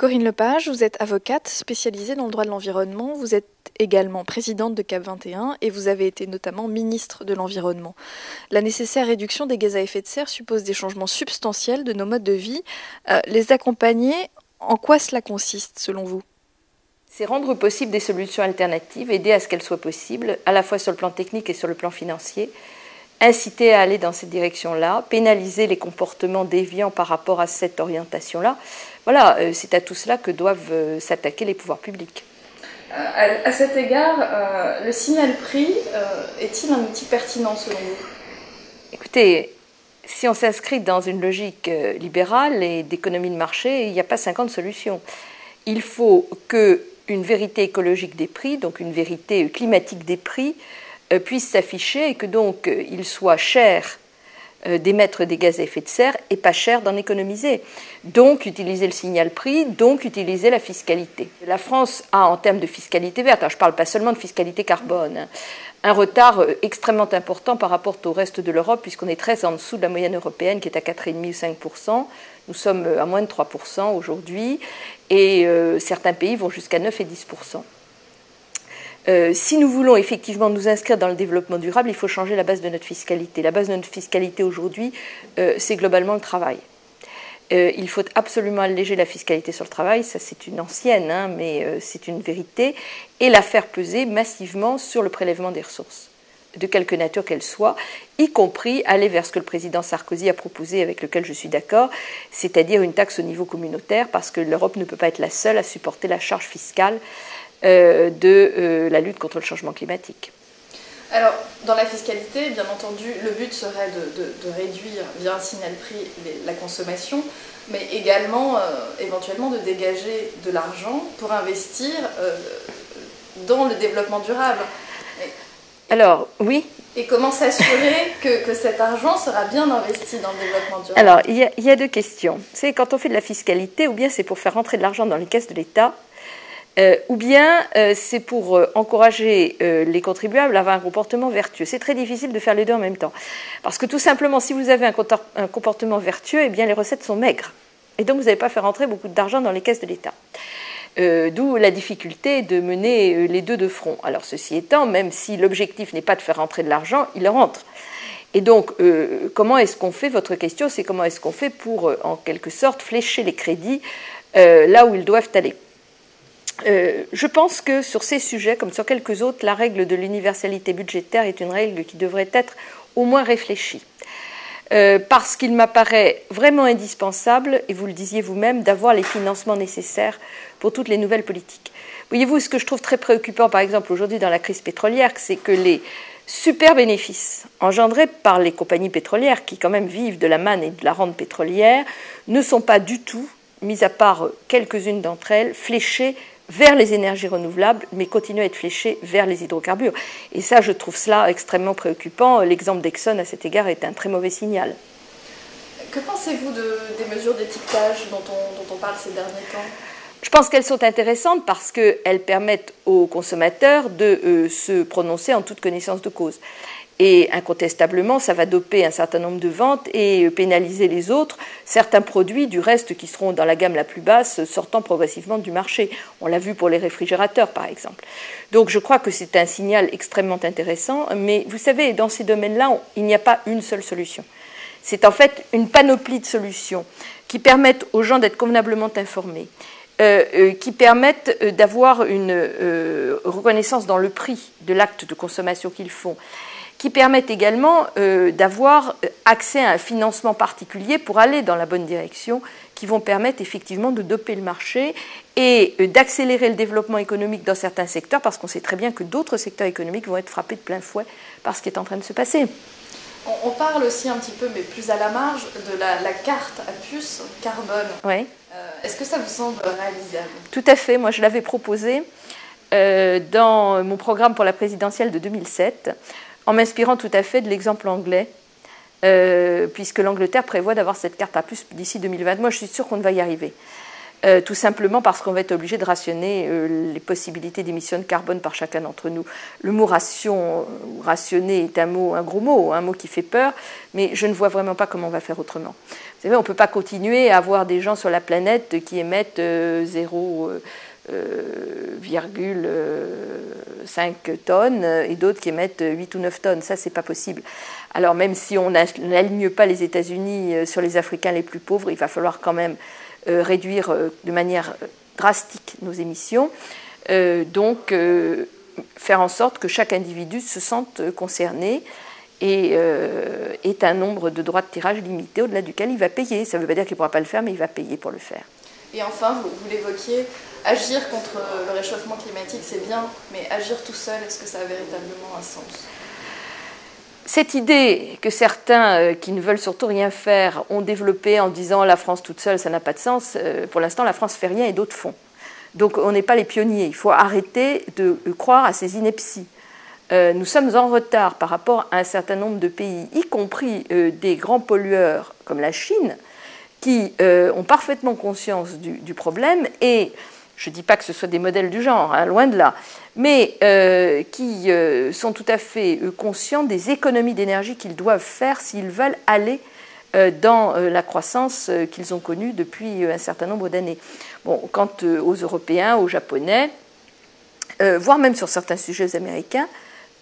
Corinne Lepage, vous êtes avocate spécialisée dans le droit de l'environnement. Vous êtes également présidente de CAP 21 et vous avez été notamment ministre de l'Environnement. La nécessaire réduction des gaz à effet de serre suppose des changements substantiels de nos modes de vie. Les accompagner, en quoi cela consiste selon vous ? C'est rendre possible des solutions alternatives, aider à ce qu'elles soient possibles, à la fois sur le plan technique et sur le plan financier, inciter à aller dans cette direction-là, pénaliser les comportements déviants par rapport à cette orientation-là. Voilà, c'est à tout cela que doivent s'attaquer les pouvoirs publics. À cet égard, le signal prix est-il un outil pertinent selon vous ? Écoutez, si on s'inscrit dans une logique libérale et d'économie de marché, il n'y a pas 50 solutions. Il faut qu'une vérité écologique des prix, donc une vérité climatique des prix, puisse s'afficher et que donc il soit cher d'émettre des gaz à effet de serre et pas cher d'en économiser. Donc utiliser le signal prix, donc utiliser la fiscalité. La France a en termes de fiscalité verte, alors je ne parle pas seulement de fiscalité carbone, un retard extrêmement important par rapport au reste de l'Europe puisqu'on est très en dessous de la moyenne européenne qui est à 4,5 ou 5%. Nous sommes à moins de 3% aujourd'hui et certains pays vont jusqu'à 9 et 10%. Si nous voulons effectivement nous inscrire dans le développement durable, il faut changer la base de notre fiscalité. La base de notre fiscalité aujourd'hui, c'est globalement le travail. Il faut absolument alléger la fiscalité sur le travail, ça c'est une ancienne, mais c'est une vérité, et la faire peser massivement sur le prélèvement des ressources, de quelque nature qu'elle soit, y compris aller vers ce que le président Sarkozy a proposé, avec lequel je suis d'accord, c'est-à-dire une taxe au niveau communautaire, parce que l'Europe ne peut pas être la seule à supporter la charge fiscale de la lutte contre le changement climatique. Alors, dans la fiscalité, bien entendu, le but serait de réduire via un signal prix la consommation, mais également, éventuellement, de dégager de l'argent pour investir dans le développement durable. Alors, oui. Et comment s'assurer que cet argent sera bien investi dans le développement durable ? Alors, il y a deux questions. C'est quand on fait de la fiscalité, ou bien c'est pour faire rentrer de l'argent dans les caisses de l'État, ou bien c'est pour encourager les contribuables à avoir un comportement vertueux. C'est très difficile de faire les deux en même temps. Parce que tout simplement, si vous avez un comportement vertueux, eh bien les recettes sont maigres. Et donc vous n'allez pas faire rentrer beaucoup d'argent dans les caisses de l'État. D'où la difficulté de mener les deux de front. Alors ceci étant, même si l'objectif n'est pas de faire rentrer de l'argent, il rentre. Et donc, comment est-ce qu'on fait ? Votre question, c'est comment est-ce qu'on fait pour, en quelque sorte, flécher les crédits là où ils doivent aller. Je pense que sur ces sujets, comme sur quelques autres, la règle de l'universalité budgétaire est une règle qui devrait être au moins réfléchie. Parce qu'il m'apparaît vraiment indispensable, et vous le disiez vous-même, d'avoir les financements nécessaires pour toutes les nouvelles politiques. Voyez-vous, ce que je trouve très préoccupant, par exemple, aujourd'hui dans la crise pétrolière, c'est que les super bénéfices engendrés par les compagnies pétrolières, qui quand même vivent de la manne et de la rente pétrolière, ne sont pas du tout, mis à part quelques-unes d'entre elles, fléchés vers les énergies renouvelables, mais continuent à être fléchés vers les hydrocarbures. Et ça, je trouve cela extrêmement préoccupant. L'exemple d'Exxon, à cet égard, est un très mauvais signal. Que pensez-vous des mesures d'étiquetage dont on parle ces derniers temps ? Je pense qu'elles sont intéressantes parce qu'elles permettent aux consommateurs de se prononcer en toute connaissance de cause. Et incontestablement, ça va doper un certain nombre de ventes et pénaliser les autres, certains produits du reste qui seront dans la gamme la plus basse, sortant progressivement du marché. On l'a vu pour les réfrigérateurs, par exemple. Donc je crois que c'est un signal extrêmement intéressant, mais vous savez, dans ces domaines-là, il n'y a pas une seule solution. C'est en fait une panoplie de solutions qui permettent aux gens d'être convenablement informés, qui permettent d'avoir une reconnaissance dans le prix de l'acte de consommation qu'ils font, qui permettent également d'avoir accès à un financement particulier pour aller dans la bonne direction, qui vont permettre effectivement de doper le marché et d'accélérer le développement économique dans certains secteurs, parce qu'on sait très bien que d'autres secteurs économiques vont être frappés de plein fouet par ce qui est en train de se passer. On parle aussi un petit peu, mais plus à la marge, de la carte à puce carbone. Oui. Est-ce que ça vous semble réalisable ? Tout à fait. Moi, je l'avais proposé dans mon programme pour la présidentielle de 2007, en m'inspirant tout à fait de l'exemple anglais, puisque l'Angleterre prévoit d'avoir cette carte à puce d'ici 2020. Moi, je suis sûre qu'on va y arriver. tout simplement parce qu'on va être obligé de rationner les possibilités d'émissions de carbone par chacun d'entre nous. Le mot ration ou rationner est un gros mot, un mot qui fait peur, mais je ne vois vraiment pas comment on va faire autrement. Vous savez, on ne peut pas continuer à avoir des gens sur la planète qui émettent 0,5 tonnes et d'autres qui émettent 8 ou 9 tonnes. Ça, c'est pas possible. Alors, même si on n'aligne pas les États-Unis sur les Africains les plus pauvres, il va falloir quand même réduire de manière drastique nos émissions. Donc, faire en sorte que chaque individu se sente concerné et ait un nombre de droits de tirage limité au-delà duquel il va payer. Ça ne veut pas dire qu'il ne pourra pas le faire, mais il va payer pour le faire. Et enfin, vous l'évoquiez, agir contre le réchauffement climatique, c'est bien, mais agir tout seul, est-ce que ça a véritablement un sens ? Cette idée que certains qui ne veulent surtout rien faire ont développée en disant la France toute seule, ça n'a pas de sens, pour l'instant la France fait rien et d'autres font. Donc on n'est pas les pionniers, il faut arrêter de croire à ces inepties. Nous sommes en retard par rapport à un certain nombre de pays, y compris des grands pollueurs comme la Chine, qui ont parfaitement conscience du problème et je ne dis pas que ce soit des modèles du genre, hein, loin de là, mais qui sont tout à fait conscients des économies d'énergie qu'ils doivent faire s'ils veulent aller dans la croissance qu'ils ont connue depuis un certain nombre d'années. Bon, quant aux Européens, aux Japonais, voire même sur certains sujets aux Américains,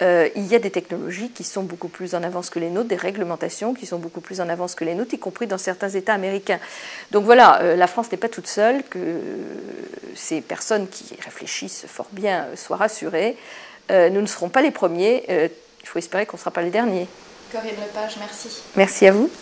il y a des technologies qui sont beaucoup plus en avance que les nôtres, des réglementations qui sont beaucoup plus en avance que les nôtres, y compris dans certains États américains. Donc voilà, la France n'est pas toute seule, que ces personnes qui réfléchissent fort bien soient rassurées. Nous ne serons pas les premiers, il faut espérer qu'on ne sera pas les derniers. Corinne Lepage, merci. Merci à vous.